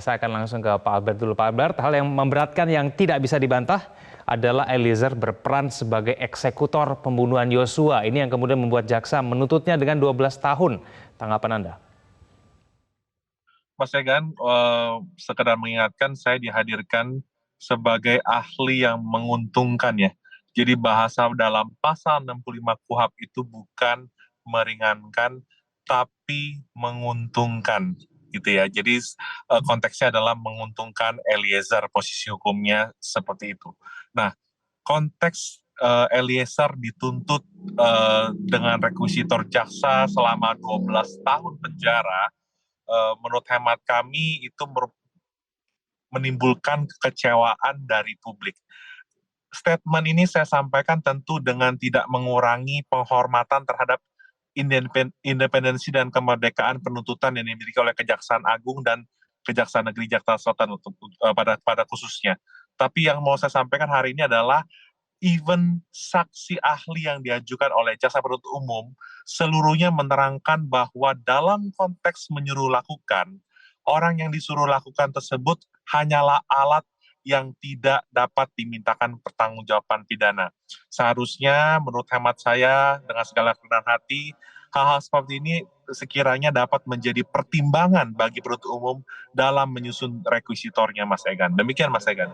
Saya akan langsung ke Pak Albert dulu. Pak Albert, hal yang memberatkan yang tidak bisa dibantah adalah Eliezer berperan sebagai eksekutor pembunuhan Yosua. Ini yang kemudian membuat jaksa menuntutnya dengan 12 tahun. Tanggapan Anda? Mas Egan, sekedar mengingatkan saya dihadirkan sebagai ahli yang menguntungkan ya. Jadi bahasa dalam pasal 65 KUHP itu bukan meringankan, tapi menguntungkan gitu ya. Jadi konteksnya adalah menguntungkan Eliezer, posisi hukumnya seperti itu. Nah, konteks Eliezer dituntut dengan rekuisitor jaksa selama 12 tahun penjara, menurut hemat kami itu menimbulkan kekecewaan dari publik. Statement ini saya sampaikan tentu dengan tidak mengurangi penghormatan terhadap independensi dan kemerdekaan penuntutan yang dimiliki oleh Kejaksaan Agung dan Kejaksaan Negeri Jakarta Selatan pada khususnya. Tapi yang mau saya sampaikan hari ini adalah even saksi ahli yang diajukan oleh jaksa penuntut umum seluruhnya menerangkan bahwa dalam konteks menyuruh lakukan, orang yang disuruh lakukan tersebut hanyalah alat yang tidak dapat dimintakan pertanggungjawaban pidana. Seharusnya menurut hemat saya dengan segala kerendahan hati, hal-hal seperti ini sekiranya dapat menjadi pertimbangan bagi penuntut umum dalam menyusun rekuisitornya, Mas Egan. Demikian, Mas Egan.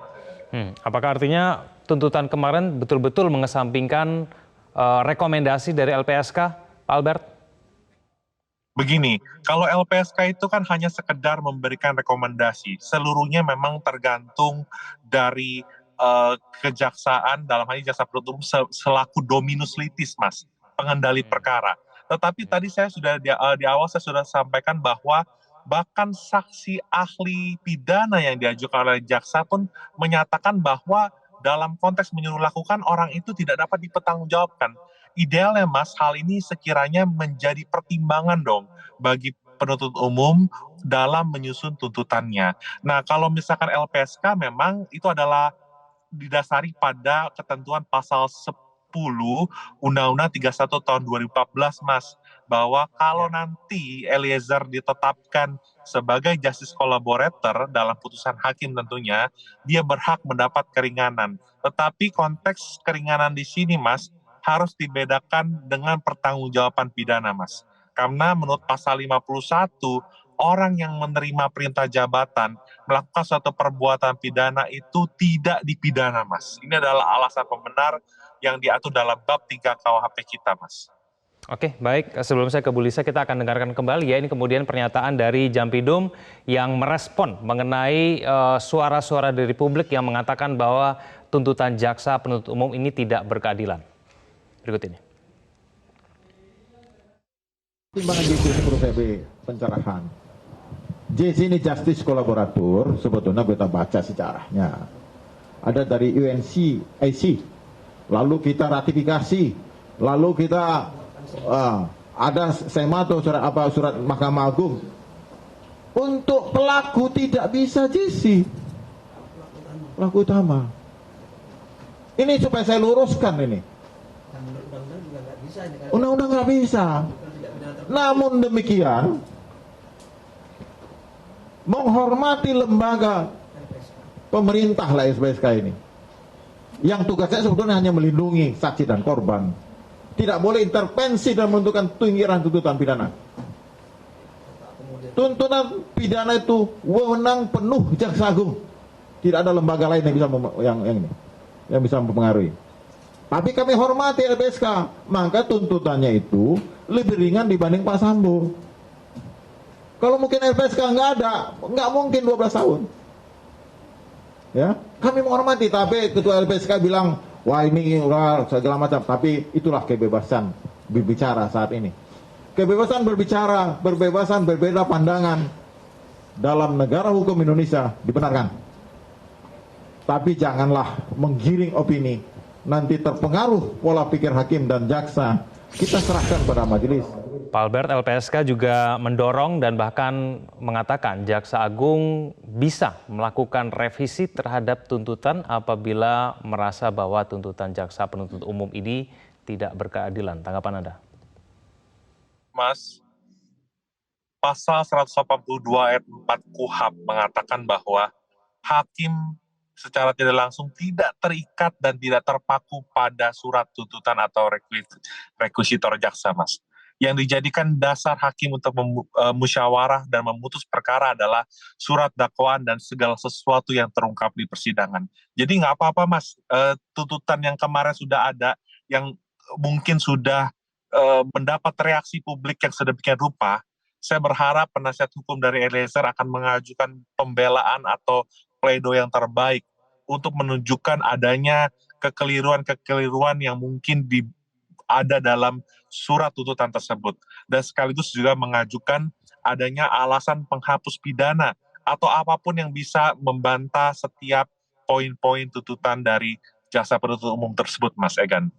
Apakah artinya tuntutan kemarin betul-betul mengesampingkan rekomendasi dari LPSK, Pak Albert? Begini, kalau LPSK itu kan hanya sekedar memberikan rekomendasi. Seluruhnya memang tergantung dari kejaksaan, dalam hal ini jaksa penuntut umum selaku dominus litis, Mas, pengendali perkara. Tetapi tadi saya sudah di awal saya sudah sampaikan bahwa bahkan saksi ahli pidana yang diajukan oleh jaksa pun menyatakan bahwa dalam konteks menyuruh lakukan orang itu tidak dapat dipertanggungjawabkan. Idealnya, Mas, hal ini sekiranya menjadi pertimbangan dong bagi penuntut umum dalam menyusun tuntutannya. Nah, kalau misalkan LPSK memang itu adalah didasari pada ketentuan pasal 10 Undang-Undang 31 tahun 2014, Mas, bahwa kalau nanti Eliezer ditetapkan sebagai justice collaborator dalam putusan hakim tentunya, dia berhak mendapat keringanan. Tetapi konteks keringanan di sini, Mas, harus dibedakan dengan pertanggungjawaban pidana, Mas. Karena menurut pasal 51, orang yang menerima perintah jabatan melakukan suatu perbuatan pidana itu tidak dipidana, Mas. Ini adalah alasan pembenar yang diatur dalam bab 3 KUHP kita, Mas. Oke, baik. Sebelum saya ke Bu Lisa, kita akan dengarkan kembali ya. Ini kemudian pernyataan dari Jampidum yang merespon mengenai suara-suara dari publik yang mengatakan bahwa tuntutan jaksa penuntut umum ini tidak berkeadilan. Berikut ini. Timbangan JC ini perlu saya beri pencerahan. JC ini justice kolaborator, sebetulnya kita baca sejarahnya. Ada dari UNCAC, lalu kita ratifikasi, lalu kita ada SEMA atau surat Mahkamah Agung. Untuk pelaku tidak bisa JC, pelaku utama. Ini supaya saya luruskan ini. Undang-undang nggak bisa. Namun demikian, menghormati lembaga pemerintah lah LPSK ini, yang tugasnya sebetulnya hanya melindungi saksi dan korban, tidak boleh intervensi dan menentukan pinggiran tuntutan pidana. Tuntutan pidana itu wewenang penuh Jaksa Agung, tidak ada lembaga lain yang bisa yang bisa mempengaruhi. Tapi kami hormati LPSK, maka tuntutannya itu lebih ringan dibanding Pak Sambo. Kalau mungkin LPSK nggak ada, nggak mungkin 12 tahun. Ya, kami menghormati, tapi ketua LPSK bilang, wah ini segala macam. Tapi itulah kebebasan berbicara saat ini. Kebebasan berbicara, berbebasan berbeda pandangan dalam negara hukum Indonesia dibenarkan. Tapi janganlah menggiring opini, nanti terpengaruh pola pikir hakim dan jaksa. Kita serahkan pada majelis. Pak Albert, LPSK juga mendorong dan bahkan mengatakan Jaksa Agung bisa melakukan revisi terhadap tuntutan apabila merasa bahwa tuntutan jaksa penuntut umum ini tidak berkeadilan. Tanggapan Anda? Mas, pasal 182 ayat 4 KUHP mengatakan bahwa hakim secara tidak langsung tidak terikat dan tidak terpaku pada surat tuntutan atau rekuisitor jaksa, Mas. Yang dijadikan dasar hakim untuk musyawarah dan memutus perkara adalah surat dakwaan dan segala sesuatu yang terungkap di persidangan. Jadi nggak apa-apa, Mas, tuntutan yang kemarin sudah ada, yang mungkin sudah mendapat reaksi publik yang sedemikian rupa. Saya berharap penasihat hukum dari Eliezer akan mengajukan pembelaan atau pledoi yang terbaik untuk menunjukkan adanya kekeliruan-kekeliruan yang mungkin ada dalam surat tuntutan tersebut, dan sekaligus juga mengajukan adanya alasan penghapus pidana atau apapun yang bisa membantah setiap poin-poin tuntutan dari jaksa penuntut umum tersebut, Mas Egan.